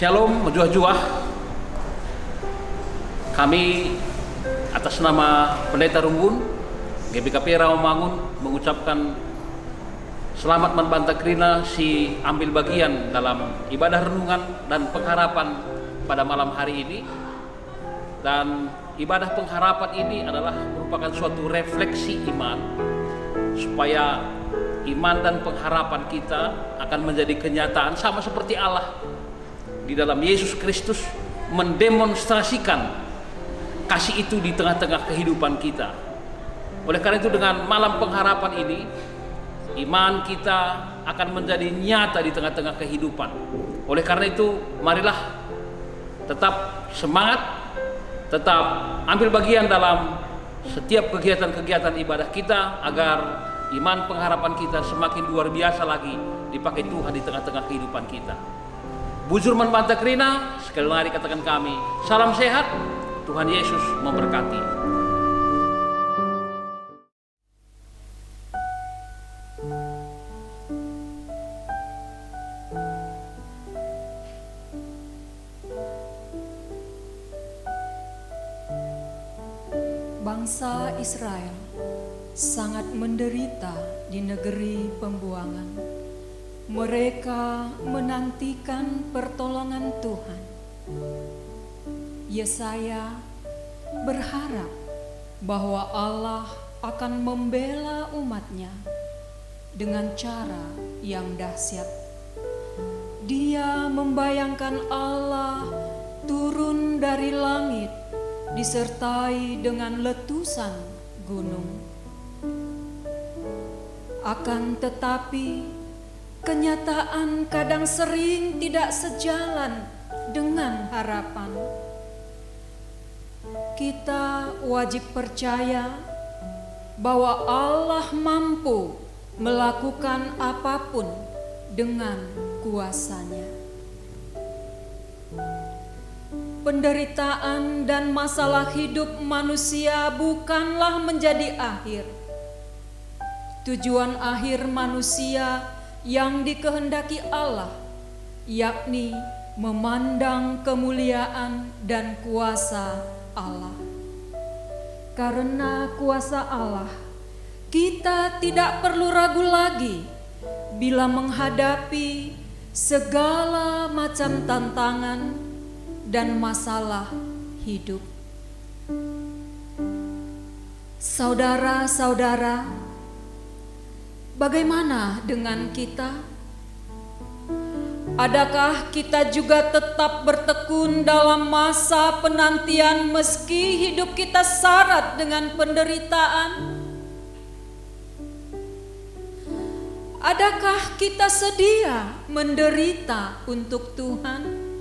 Shalom, menjuah-juah. Kami atas nama Pendeta Rumbun, GBKP Rawamangun mengucapkan selamat membantah Krina si ambil bagian dalam ibadah renungan dan pengharapan pada malam hari ini. Dan ibadah pengharapan ini adalah merupakan suatu refleksi iman, supaya iman dan pengharapan kita akan menjadi kenyataan sama seperti Allah di dalam Yesus Kristus mendemonstrasikan kasih itu di tengah-tengah kehidupan kita. Oleh karena itu, dengan malam pengharapan ini, iman kita akan menjadi nyata di tengah-tengah kehidupan. Oleh karena itu, marilah tetap semangat, tetap ambil bagian dalam setiap kegiatan-kegiatan ibadah kita, agar iman pengharapan kita semakin luar biasa lagi dipakai Tuhan di tengah-tengah kehidupan kita. Bujur membantah Krina, sekali lagi katakan kami, salam sehat, Tuhan Yesus memberkati. Bangsa Israel sangat menderita di negeri pembuangan. Mereka menantikan pertolongan Tuhan. Yesaya berharap bahwa Allah akan membela umatnya dengan cara yang dahsyat. Dia membayangkan Allah turun dari langit disertai dengan letusan gunung. Akan tetapi kenyataan kadang sering tidak sejalan dengan harapan. Kita wajib percaya bahwa Allah mampu melakukan apapun dengan kuasa-Nya. Penderitaan dan masalah hidup manusia bukanlah menjadi akhir. Tujuan akhir manusia yang dikehendaki Allah, yakni memandang kemuliaan dan kuasa Allah. Karena kuasa Allah, kita tidak perlu ragu lagi bila menghadapi segala macam tantangan dan masalah hidup. Saudara-saudara, bagaimana dengan kita? Adakah kita juga tetap bertekun dalam masa penantian meski hidup kita syarat dengan penderitaan? Adakah kita sedia menderita untuk Tuhan?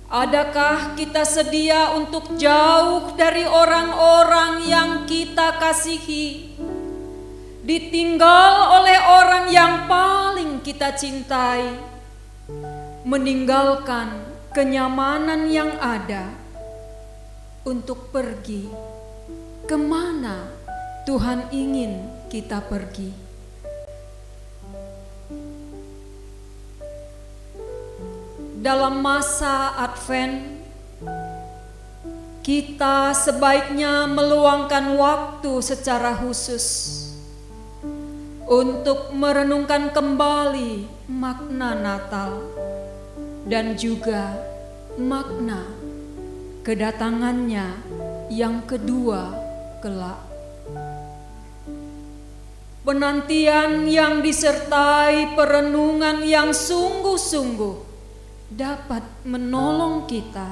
Adakah kita sedia untuk jauh dari orang-orang yang kita kasihi, ditinggal oleh orang yang paling kita cintai, meninggalkan kenyamanan yang ada untuk pergi kemana Tuhan ingin kita pergi? Dalam masa Advent, kita sebaiknya meluangkan waktu secara khusus untuk merenungkan kembali makna Natal dan juga makna kedatangannya yang kedua kelak. Penantian yang disertai perenungan yang sungguh-sungguh dapat menolong kita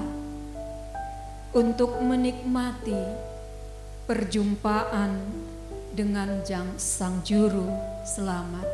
untuk menikmati perjumpaan dengan Sang Juru Selamat.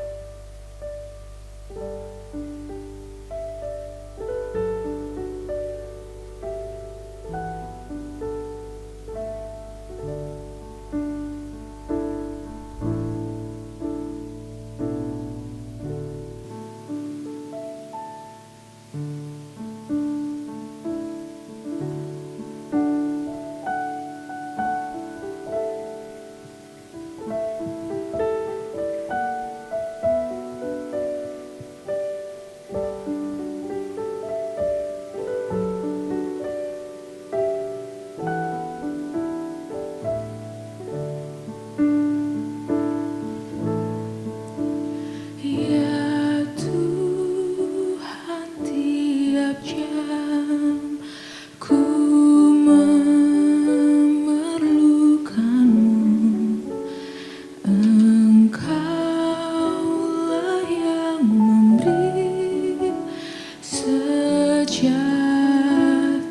sejahtera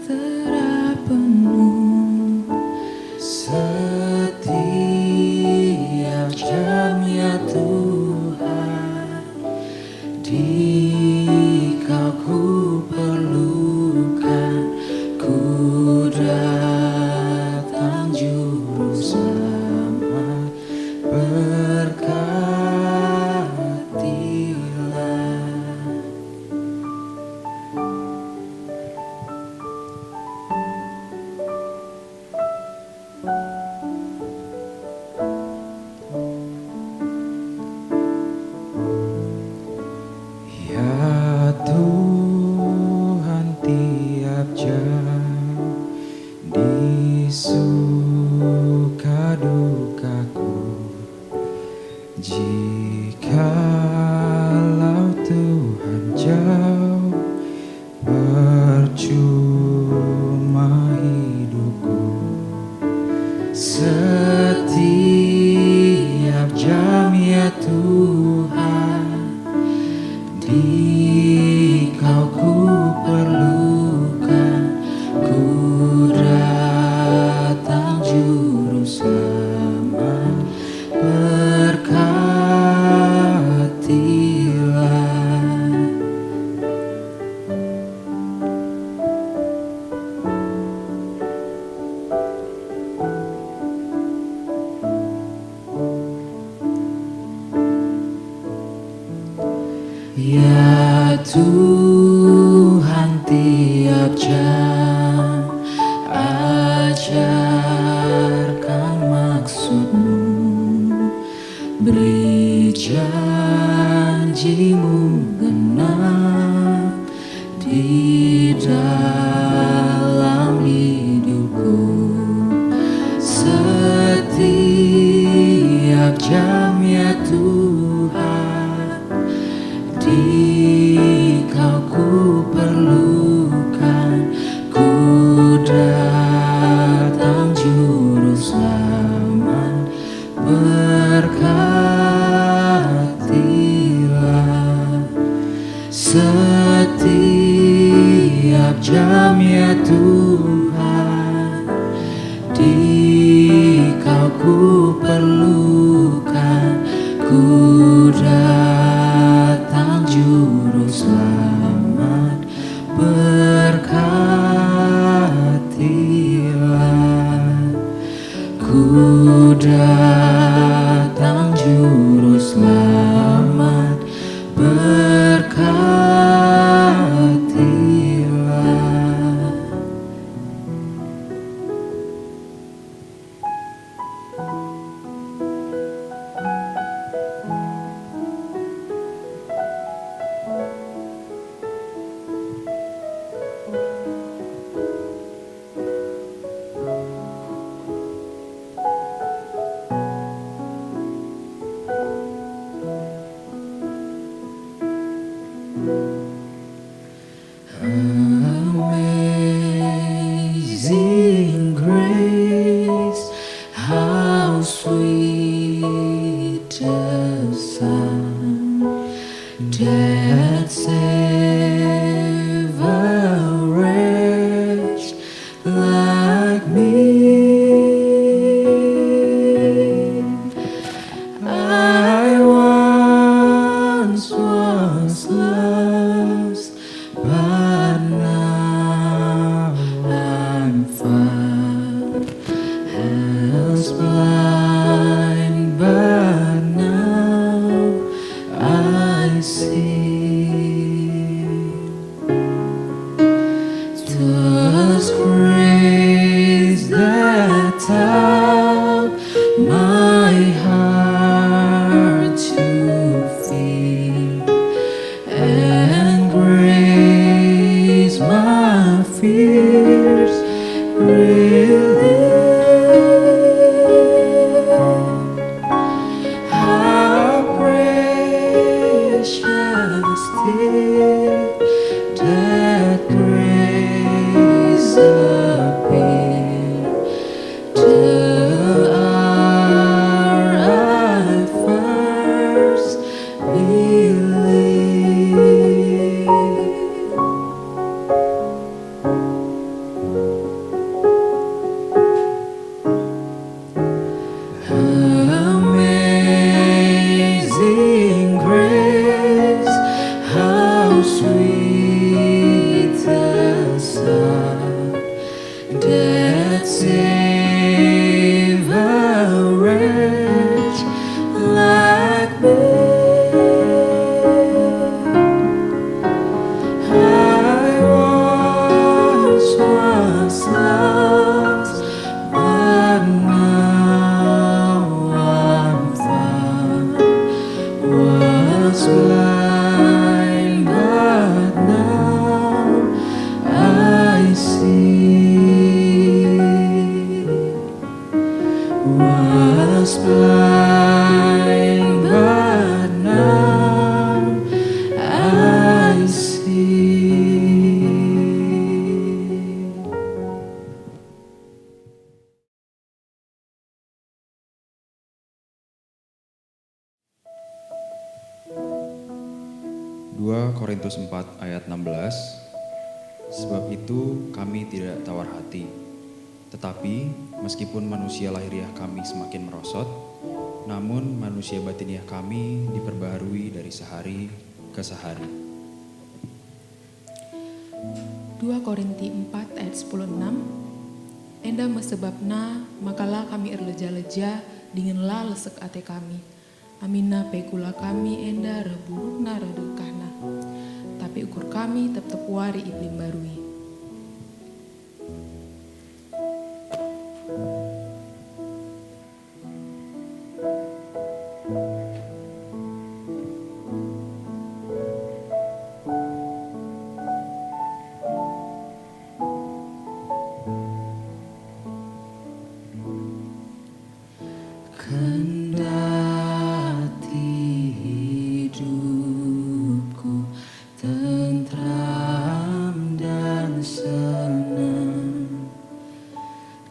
penuh setiap jamnya Tuhan, di Kau ku perlukan, ku datang juru selamat, berkatilah. Ya Tuhan, tiap jam di suka dukaku, jikalau Tuhan jauh, percuma hidupku. Setiap jam ya Tuhan, di Kau ku perlukan, ku datang juru selamat, berkatilah. Ya Tuhan, tiap jam ajarkan maksud-Mu, beri janji-Mu genap di dalam hidupku. Setiap jam ya Tuhan, di Kau ku perlukan, ku datang juru selamat, berkatilah. Setiap jam ya Tuhan, di Kau ku perlukan, ku datang juru selamat, berkatilah. Ku datang juru selamat, berkatilah. Amazing grace, how sweet the sound that saved a wretch like me. I once was lost, but now I'm found. I was blind, but now I see. 'Twas grace that taught my heart to feel, and grace my fears relieved. How precious did that grace appear, till I first believed. 104 ayat 16, sebab itu kami tidak tawar hati. Tetapi meskipun manusia lahiriah kami semakin merosot, namun manusia batiniah kami diperbaharui dari sehari ke sehari. 2 Korinti 4 ayat 10-6. Enda mesebabna makalah kami erleja-leja dinginlah lesek ate kami. Amina pekula kami enda reburukna redekahna. Tapi ukur kami tetap wari iblim barui. Kendati hidupku tentram dan senang,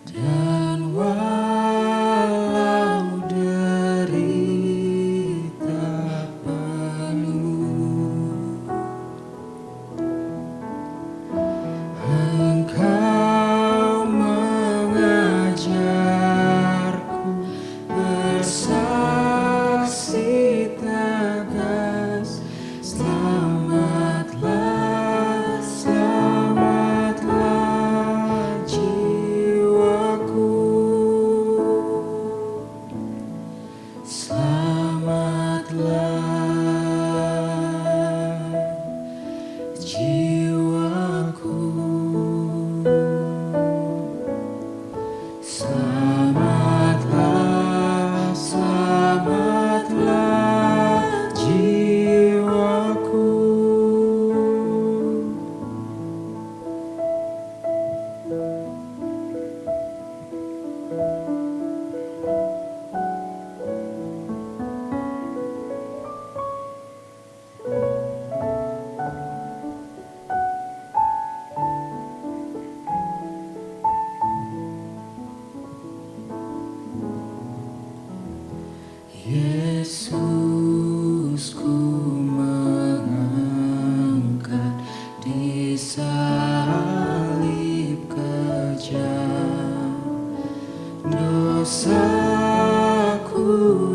dan walau derita penuh, Engkau mengajarku bersaksi tegas, selamatlah, selamatlah jiwaku, selamatlah jiwaku, selamatlah, selamatlah jiwaku. Yesus, ku mengangkat di salib kejam dosaku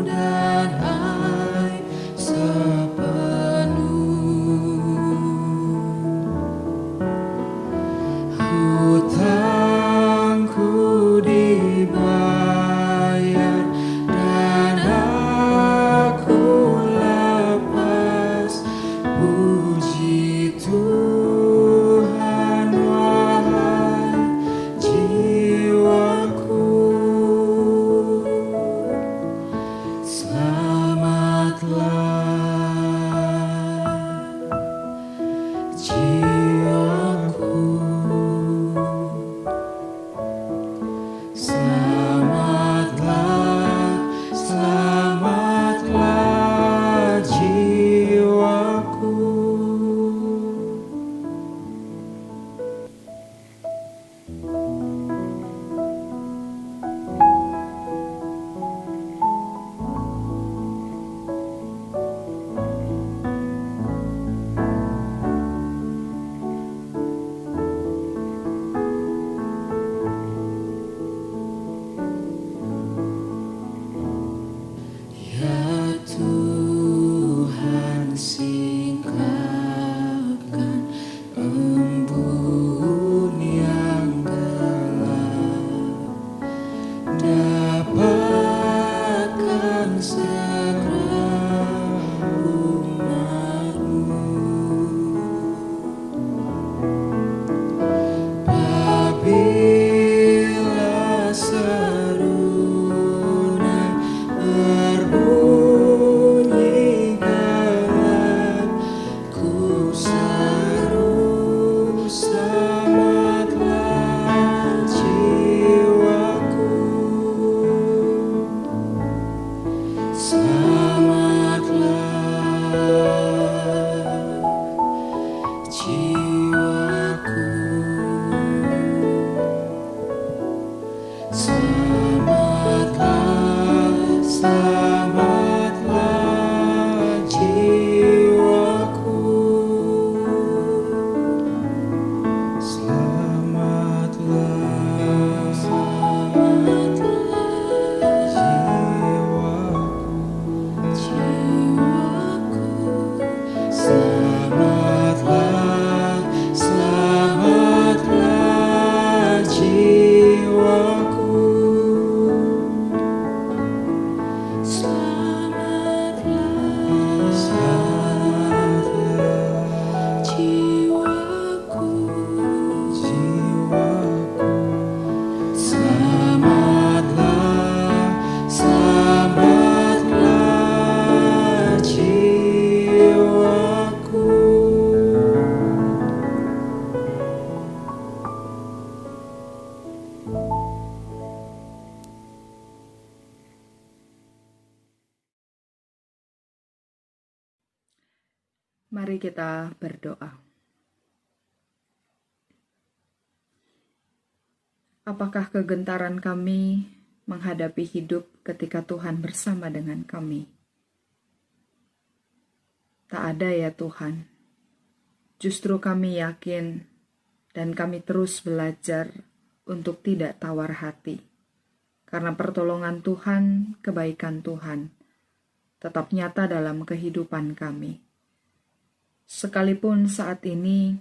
dan aib sepenuh. Hutangku dibayar dan aku lepas. Puji Tuhan, wahai jiwaku. Mari kita berdoa. Apakah kegentaran kami menghadapi hidup ketika Tuhan bersama dengan kami? Tak ada ya Tuhan. Justru kami yakin dan kami terus belajar untuk tidak tawar hati. Karena pertolongan Tuhan, kebaikan Tuhan, tetap nyata dalam kehidupan kami. Sekalipun saat ini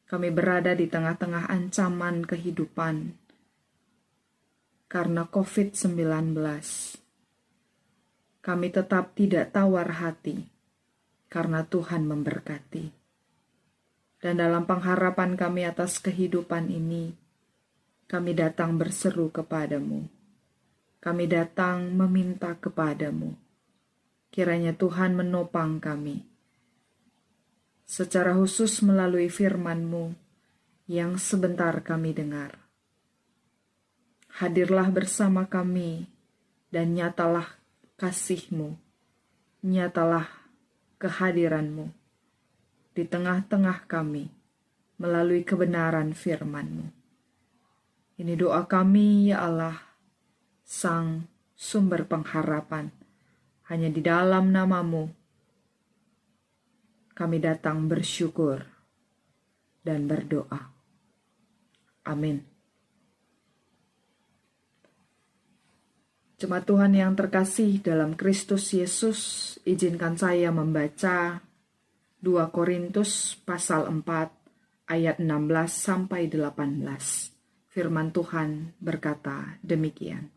kami berada di tengah-tengah ancaman kehidupan karena COVID-19, kami tetap tidak tawar hati karena Tuhan memberkati. Dan dalam pengharapan kami atas kehidupan ini, kami datang berseru kepadamu. Kami datang meminta kepadamu. Kiranya Tuhan menopang kami. Secara khusus melalui firman-Mu yang sebentar kami dengar. Hadirlah bersama kami dan nyatalah kasih-Mu. Nyatalah kehadiran-Mu di tengah-tengah kami melalui kebenaran firman-Mu. Ini doa kami, ya Allah, Sang sumber pengharapan. Hanya di dalam nama-Mu kami datang bersyukur dan berdoa. Amin. Jemaat Tuhan yang terkasih dalam Kristus Yesus, izinkan saya membaca 2 Korintus pasal 4 ayat 16 sampai 18. Firman Tuhan berkata demikian.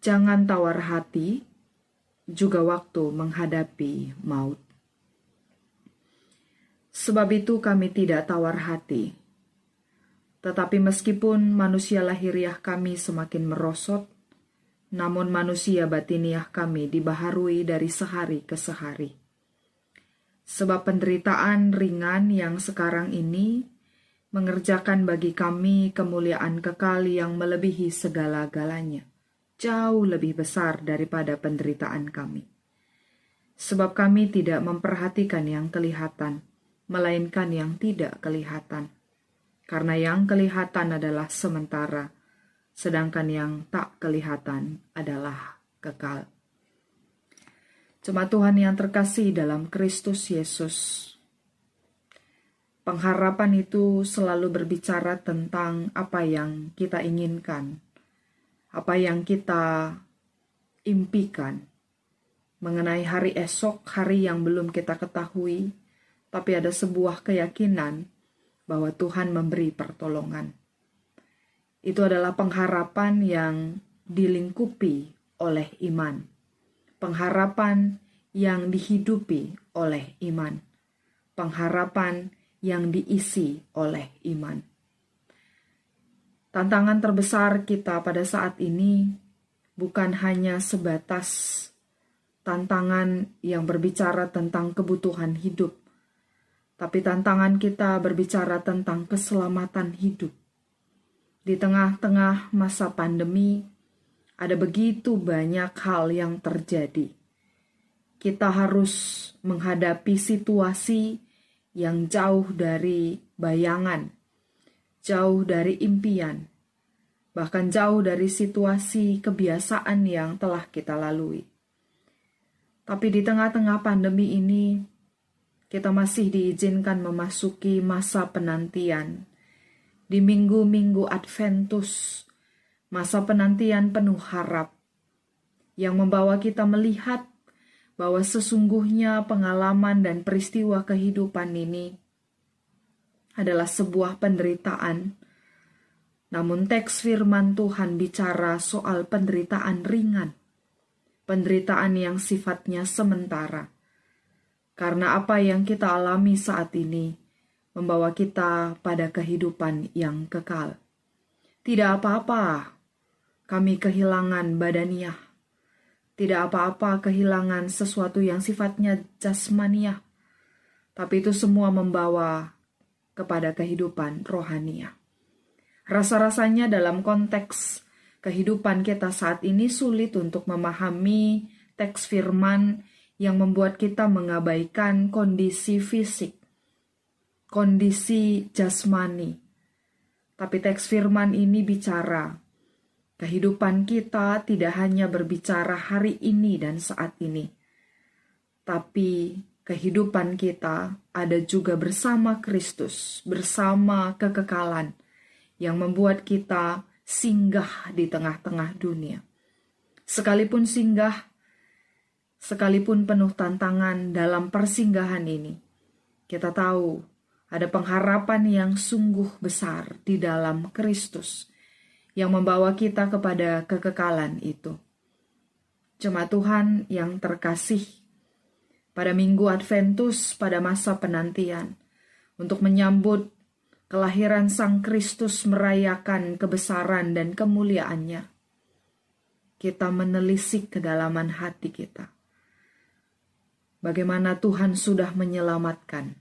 Jangan tawar hati, juga waktu menghadapi maut. Sebab itu kami tidak tawar hati. Tetapi meskipun manusia lahiriah kami semakin merosot, namun manusia batiniah kami dibaharui dari sehari ke sehari. Sebab penderitaan ringan yang sekarang ini mengerjakan bagi kami kemuliaan kekal yang melebihi segala-galanya, jauh lebih besar daripada penderitaan kami. Sebab kami tidak memperhatikan yang kelihatan, melainkan yang tidak kelihatan. Karena yang kelihatan adalah sementara, sedangkan yang tak kelihatan adalah kekal. Jemaat Tuhan yang terkasih dalam Kristus Yesus, pengharapan itu selalu berbicara tentang apa yang kita inginkan, apa yang kita impikan mengenai hari esok, hari yang belum kita ketahui, tapi ada sebuah keyakinan bahwa Tuhan memberi pertolongan. Itu adalah pengharapan yang dilingkupi oleh iman, pengharapan yang dihidupi oleh iman, pengharapan yang diisi oleh iman. Tantangan terbesar kita pada saat ini bukan hanya sebatas tantangan yang berbicara tentang kebutuhan hidup, tapi tantangan kita berbicara tentang keselamatan hidup. Di tengah-tengah masa pandemi, ada begitu banyak hal yang terjadi. Kita harus menghadapi situasi yang jauh dari bayangan, jauh dari impian, bahkan jauh dari situasi kebiasaan yang telah kita lalui. Tapi di tengah-tengah pandemi ini, kita masih diizinkan memasuki masa penantian. Di minggu-minggu Adventus, masa penantian penuh harap, yang membawa kita melihat bahwa sesungguhnya pengalaman dan peristiwa kehidupan ini adalah sebuah penderitaan. Namun teks firman Tuhan bicara soal penderitaan ringan, penderitaan yang sifatnya sementara. Karena apa yang kita alami saat ini membawa kita pada kehidupan yang kekal. Tidak apa-apa kami kehilangan badaniah. Tidak apa-apa kehilangan sesuatu yang sifatnya jasmaniah. Tapi itu semua membawa kepada kehidupan rohaniah. Rasa-rasanya dalam konteks kehidupan kita saat ini sulit untuk memahami teks firman yang membuat kita mengabaikan kondisi fisik, kondisi jasmani. Tapi teks firman ini bicara, kehidupan kita tidak hanya berbicara hari ini dan saat ini, tapi kehidupan kita ada juga bersama Kristus, bersama kekekalan yang membuat kita singgah di tengah-tengah dunia. Sekalipun singgah, sekalipun penuh tantangan dalam persinggahan ini, kita tahu ada pengharapan yang sungguh besar di dalam Kristus yang membawa kita kepada kekekalan itu. Jemaat Tuhan yang terkasih, pada Minggu Adventus pada masa penantian untuk menyambut kelahiran Sang Kristus, merayakan kebesaran dan kemuliaannya, kita menelisik kedalaman hati kita. Bagaimana Tuhan sudah menyelamatkan,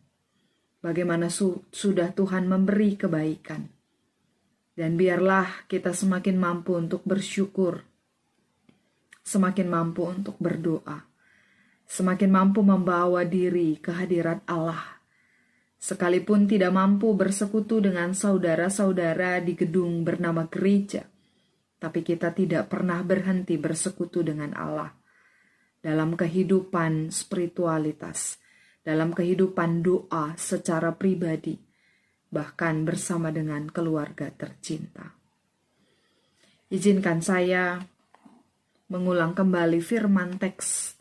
bagaimana sudah Tuhan memberi kebaikan. Dan biarlah kita semakin mampu untuk bersyukur, semakin mampu untuk berdoa, semakin mampu membawa diri ke hadirat Allah. Sekalipun tidak mampu bersekutu dengan saudara-saudara di gedung bernama gereja, tapi kita tidak pernah berhenti bersekutu dengan Allah dalam kehidupan spiritualitas, dalam kehidupan doa secara pribadi, bahkan bersama dengan keluarga tercinta. Izinkan saya mengulang kembali firman teks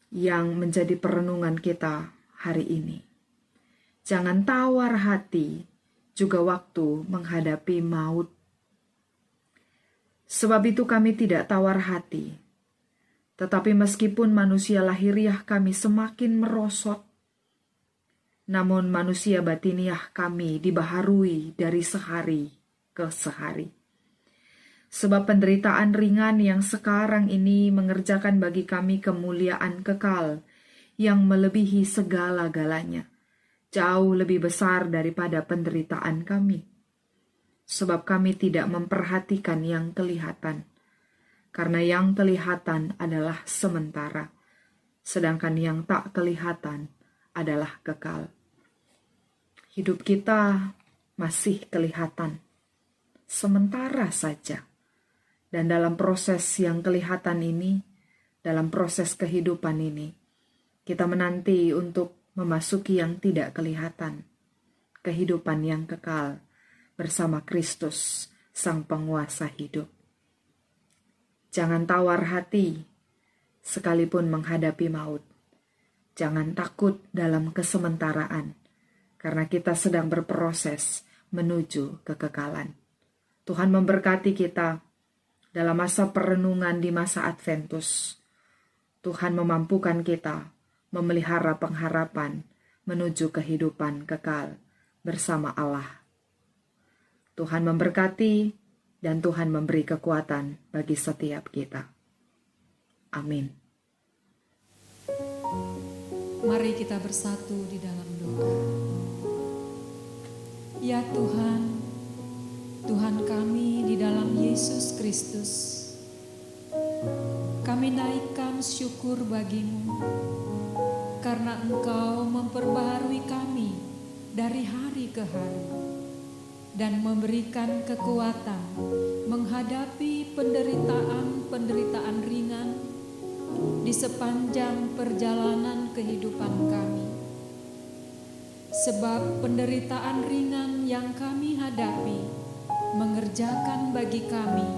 yang menjadi perenungan kita hari ini. Jangan tawar hati juga waktu menghadapi maut. Sebab itu kami tidak tawar hati, tetapi meskipun manusia lahiriah kami semakin merosot, namun manusia batiniah kami dibaharui dari sehari ke sehari. Sebab penderitaan ringan yang sekarang ini mengerjakan bagi kami kemuliaan kekal yang melebihi segala-galanya, jauh lebih besar daripada penderitaan kami. Sebab kami tidak memperhatikan yang kelihatan, karena yang kelihatan adalah sementara, sedangkan yang tak kelihatan adalah kekal. Hidup kita masih kelihatan, sementara saja. Dan dalam proses yang kelihatan ini, dalam proses kehidupan ini, kita menanti untuk memasuki yang tidak kelihatan, kehidupan yang kekal bersama Kristus, Sang Penguasa hidup. Jangan tawar hati, sekalipun menghadapi maut. Jangan takut dalam kesementaraan, karena kita sedang berproses menuju kekekalan. Tuhan memberkati kita dalam masa perenungan di masa Adventus. Tuhan memampukan kita memelihara pengharapan menuju kehidupan kekal bersama Allah. Tuhan memberkati dan Tuhan memberi kekuatan bagi setiap kita. Amin. Mari kita bersatu di dalam doa. Ya Tuhan, Tuhan kami di dalam Yesus Kristus, kami naikkan syukur bagimu, karena Engkau memperbaharui kami dari hari ke hari, dan memberikan kekuatan menghadapi penderitaan ringan di sepanjang perjalanan kehidupan kami. Sebab penderitaan ringan yang kami hadapi mengerjakan bagi kami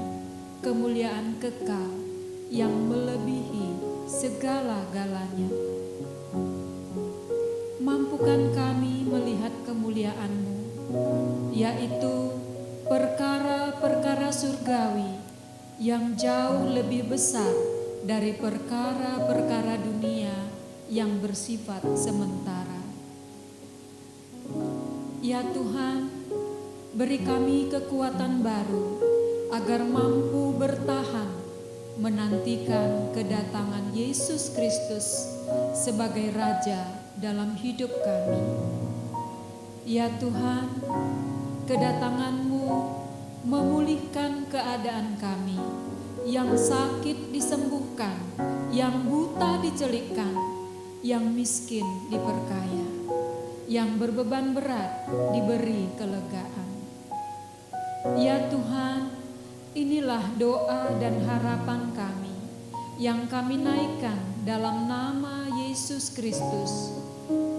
kemuliaan kekal yang melebihi segala-galanya. Mampukan kami melihat kemuliaan-Mu, yaitu perkara-perkara surgawi yang jauh lebih besar dari perkara-perkara dunia yang bersifat sementara. Ya Tuhan, beri kami kekuatan baru agar mampu bertahan menantikan kedatangan Yesus Kristus sebagai Raja dalam hidup kami. Ya Tuhan, kedatangan-Mu memulihkan keadaan kami yang sakit disembuhkan, yang buta dicelikkan, yang miskin diperkaya, yang berbeban berat diberi kelegaan. Ya Tuhan, inilah doa dan harapan kami yang kami naikkan dalam nama Yesus Kristus,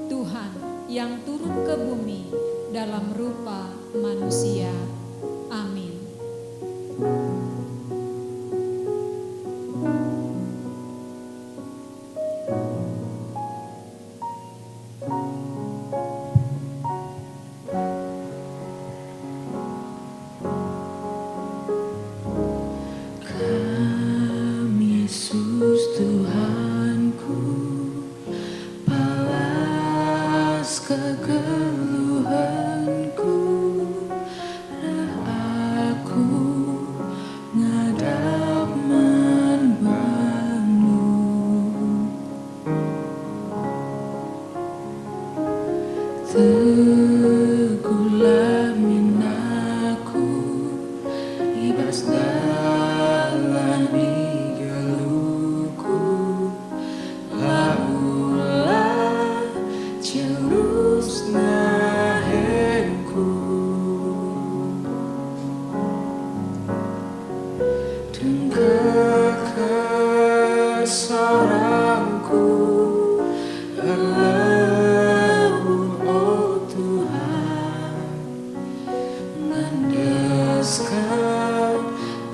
Tuhan yang turun ke bumi dalam rupa manusia. Amin. Kami Yesus Tuhanku, balas kekeluhanku, aku ngadap manbamu. Teguhlah minaku, ibas dalami geluku, laulah celus nahenku. Dengkak sorangku, erlebur oh Tuhan, ngandeskan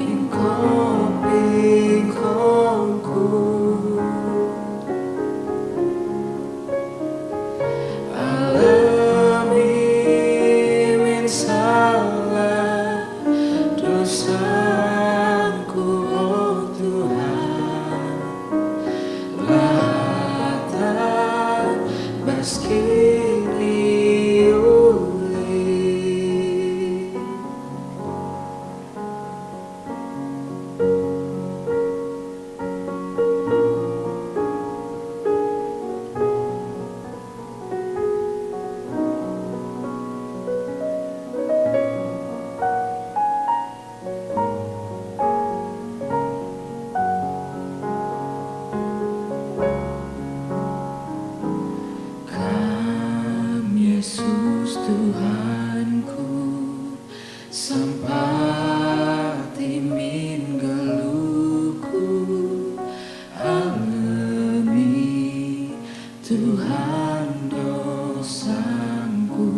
pingkong-pingkongku. Alami min salah dosaku oh Tuhan, latan baskini uli. Kami Yesus Tuhanku, sampati min geluku, alami Tuhan dosaku.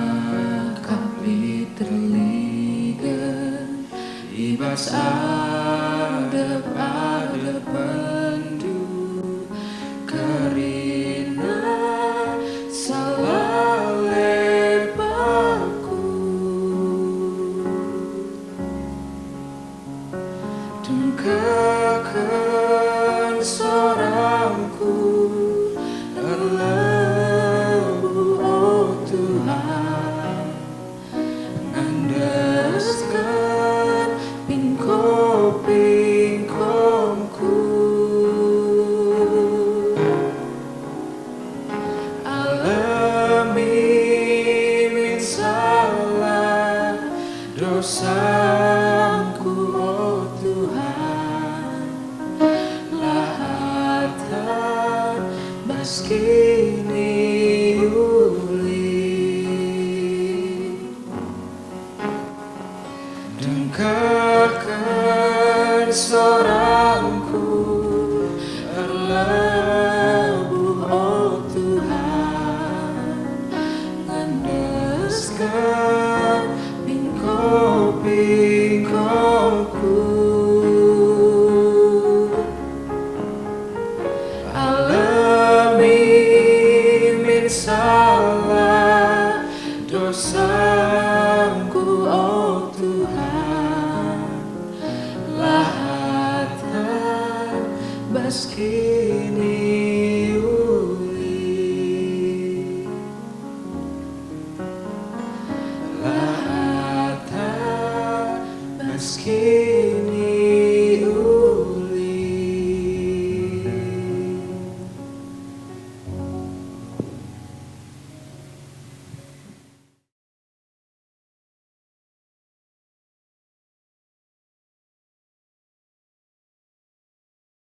Lakapi terligan, ibas adep pendu, karina salah lepaku. Dengkakan sorangku, erlebu oh Tuhan, ngandeskan pingkong-pingkongku. Alami min salah dosaku oh Tuhan, lahatan baskini uli. Dengkakan sorangku, erlebu oh Tuhan, ngandeskan pingkong-pingkongku. Alami min salah dosaku oh Tuhan, lahatan baskini